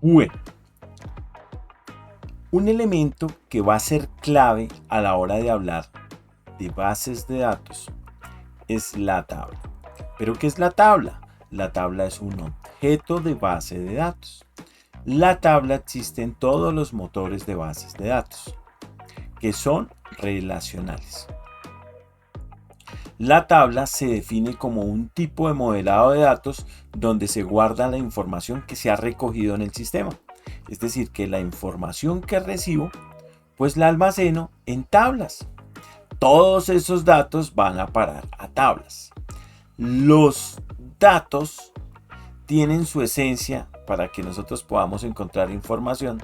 Bueno, un elemento que va a ser clave a la hora de hablar de bases de datos es la tabla. ¿Pero qué es la tabla? La tabla es un objeto de base de datos. La tabla existe en todos los motores de bases de datos, que son relacionales. La tabla se define como un tipo de modelado de datos donde se guarda la información que se ha recogido en el sistema. Es decir, que la información que recibo, pues la almaceno en tablas. Todos esos datos van a parar a tablas. Los datos tienen su esencia para que nosotros podamos encontrar información,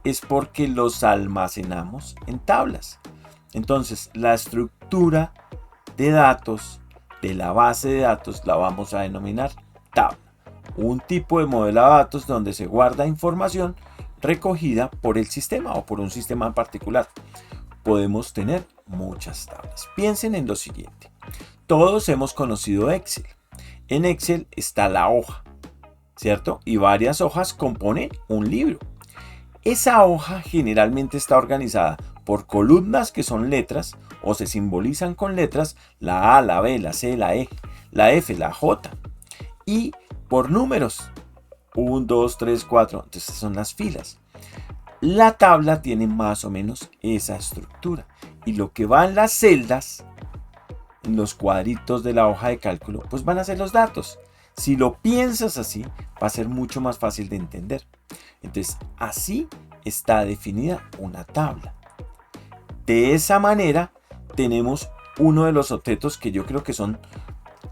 es porque los almacenamos en tablas. Entonces, la estructura de datos de la base de datos la vamos a denominar tabla. Un tipo de modelo de datos donde se guarda información recogida por el sistema o por un sistema en particular. Podemos tener muchas tablas. Piensen en lo siguiente. Todos hemos conocido Excel. En Excel está la hoja, ¿cierto? Y varias hojas componen un libro. Esa hoja generalmente está organizada por columnas que son letras o se simbolizan con letras, la A, la B, la C, la E, la F, la J, y por números, 1, 2, 3, 4, entonces son las filas. La tabla tiene más o menos esa estructura y lo que va en las celdas, en los cuadritos de la hoja de cálculo, pues van a ser los datos. Si lo piensas así, va a ser mucho más fácil de entender. Entonces, así está definida una tabla. De esa manera, tenemos uno de los objetos que yo creo que son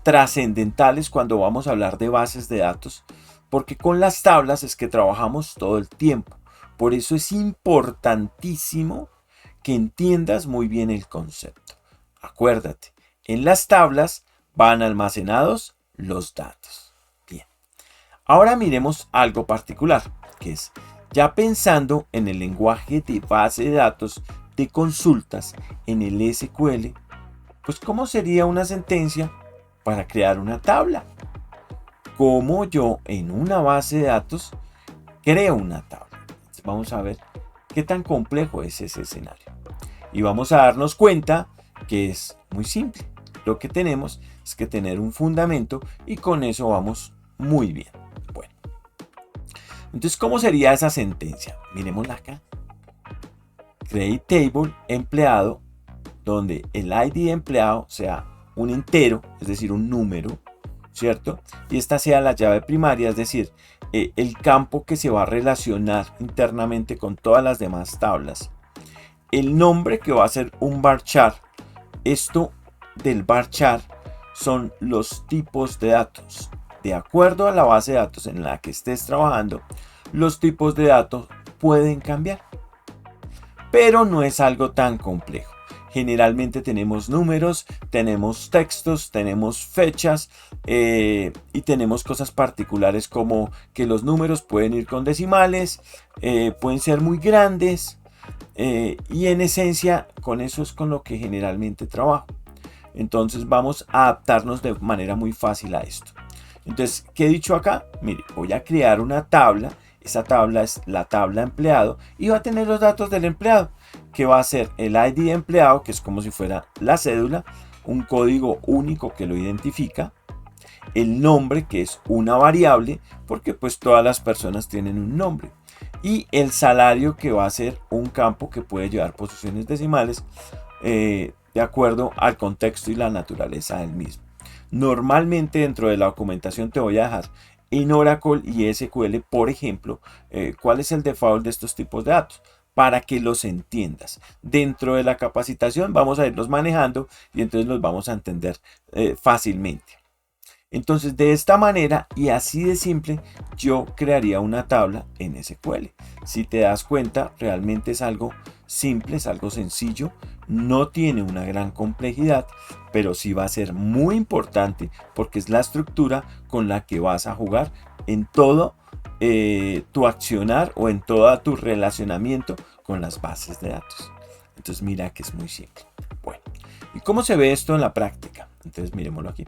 trascendentales cuando vamos a hablar de bases de datos, porque con las tablas es que trabajamos todo el tiempo. Por eso es importantísimo que entiendas muy bien el concepto. Acuérdate, en las tablas van almacenados los datos. Bien. Ahora miremos algo particular, que es ya pensando en el lenguaje de base de datos de consultas en el SQL, pues ¿cómo sería una sentencia para crear una tabla? ¿Cómo yo en una base de datos creo una tabla? Entonces vamos a ver qué tan complejo es ese escenario. Y vamos a darnos cuenta que es muy simple. Lo que tenemos es que tener un fundamento y con eso vamos muy bien. Bueno, entonces, ¿cómo sería esa sentencia? Miremosla acá. Create table empleado, donde el ID de empleado sea un entero, es decir, un número, ¿cierto? Y esta sea la llave primaria, es decir, el campo que se va a relacionar internamente con todas las demás tablas. El nombre que va a ser un varchar. Esto del varchar son los tipos de datos. De acuerdo a la base de datos en la que estés trabajando, los tipos de datos pueden cambiar. Pero no es algo tan complejo. Generalmente tenemos números, tenemos textos, tenemos fechas y tenemos cosas particulares como que los números pueden ir con decimales, pueden ser muy grandes y en esencia con eso es con lo que generalmente trabajo. Entonces vamos a adaptarnos de manera muy fácil a esto. Entonces, ¿qué he dicho acá? Mire, voy a crear una tabla. Esa tabla es la tabla empleado y va a tener los datos del empleado, que va a ser el ID de empleado, que es como si fuera la cédula, un código único que lo identifica, el nombre, que es una variable, porque pues todas las personas tienen un nombre, y el salario, que va a ser un campo que puede llevar posiciones decimales de acuerdo al contexto y la naturaleza del mismo. Normalmente dentro de la documentación te voy a dejar en Oracle y SQL, por ejemplo, cuál es el default de estos tipos de datos para que los entiendas. Dentro de la capacitación vamos a irlos manejando y entonces los vamos a entender fácilmente. Entonces, de esta manera y así de simple, yo crearía una tabla en SQL. Si te das cuenta, realmente es algo simple, es algo sencillo, no tiene una gran complejidad, pero sí va a ser muy importante porque es la estructura con la que vas a jugar en todo tu accionar o en todo tu relacionamiento con las bases de datos. Entonces, mira que es muy simple. Bueno, ¿y cómo se ve esto en la práctica? Entonces, miremoslo aquí.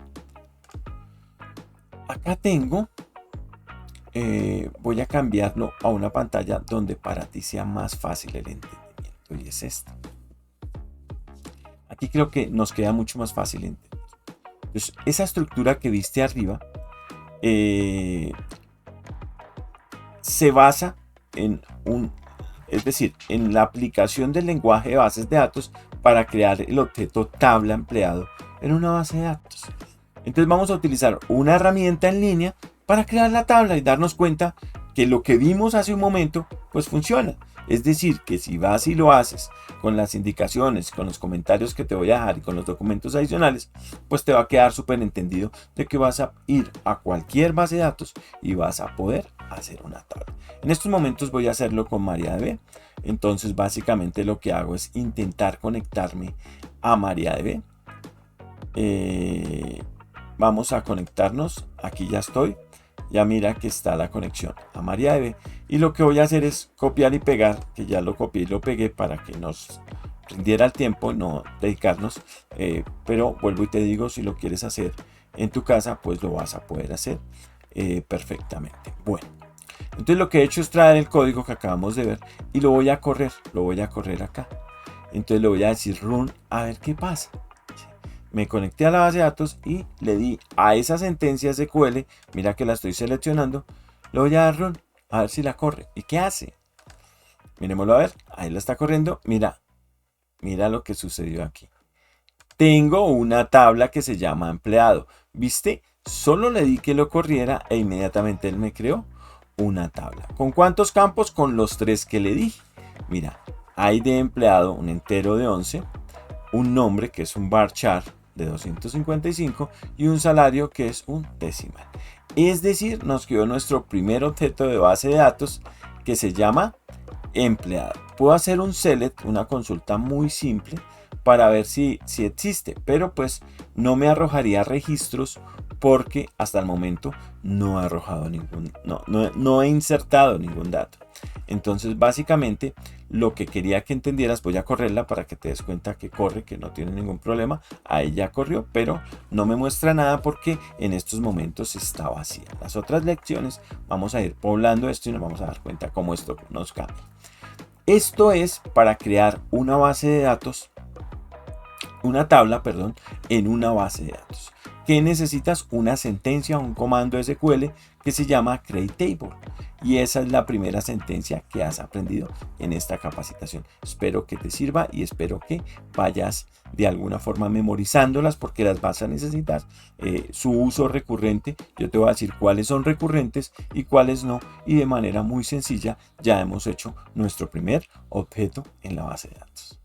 Acá tengo voy a cambiarlo a una pantalla donde para ti sea más fácil el entendimiento, y es esta. Aquí creo que nos queda mucho más fácil entender. Entonces, esa estructura que viste arriba se basa es decir, en la aplicación del lenguaje de bases de datos para crear el objeto tabla empleado en una base de datos. Entonces vamos a utilizar una herramienta en línea para crear la tabla y darnos cuenta que lo que vimos hace un momento pues funciona. Es decir, que si vas y lo haces con las indicaciones, con los comentarios que te voy a dejar y con los documentos adicionales, pues te va a quedar súper entendido de que vas a ir a cualquier base de datos y vas a poder hacer una tabla. En estos momentos voy a hacerlo con MariaDB. Entonces básicamente lo que hago es intentar conectarme a MariaDB. Vamos a conectarnos. Aquí ya estoy. Ya mira que está la conexión a MariaDB. Y lo que voy a hacer es copiar y pegar, que ya lo copié y lo pegué para que nos rindiera el tiempo, no dedicarnos. Pero vuelvo y te digo, si lo quieres hacer en tu casa, pues lo vas a poder hacer perfectamente. Bueno, entonces lo que he hecho es traer el código que acabamos de ver y lo voy a correr acá. Entonces le voy a decir run a ver qué pasa. Me conecté a la base de datos y le di a esa sentencia SQL, mira que la estoy seleccionando, le voy a dar run, a ver si la corre. ¿Y qué hace? Miremoslo a ver, ahí la está corriendo, mira lo que sucedió aquí. Tengo una tabla que se llama empleado, ¿viste? Solo le di que lo corriera e inmediatamente él me creó una tabla. ¿Con cuántos campos? Con los 3 que le di. Mira, hay de empleado un entero de 11, un nombre que es un varchar de 255 y un salario que es un decimal. Es decir, nos quedó nuestro primer objeto de base de datos que se llama empleado. Puedo hacer un select, una consulta muy simple para ver si existe, pero pues no me arrojaría registros porque hasta el momento no he arrojado no he insertado ningún dato. Entonces básicamente lo que quería que entendieras, voy a correrla para que te des cuenta que corre, que no tiene ningún problema. Ahí ya corrió, pero no me muestra nada porque en estos momentos está vacía. En las otras lecciones vamos a ir poblando esto y nos vamos a dar cuenta cómo esto nos cambia. Esto es para crear una base de datos, una tabla, perdón, en una base de datos. ¿Qué necesitas? Una sentencia, un comando SQL que se llama createTable. Y esa es la primera sentencia que has aprendido en esta capacitación. Espero que te sirva y espero que vayas de alguna forma memorizándolas porque las vas a necesitar. Su uso recurrente, yo te voy a decir cuáles son recurrentes y cuáles no. Y de manera muy sencilla ya hemos hecho nuestro primer objeto en la base de datos.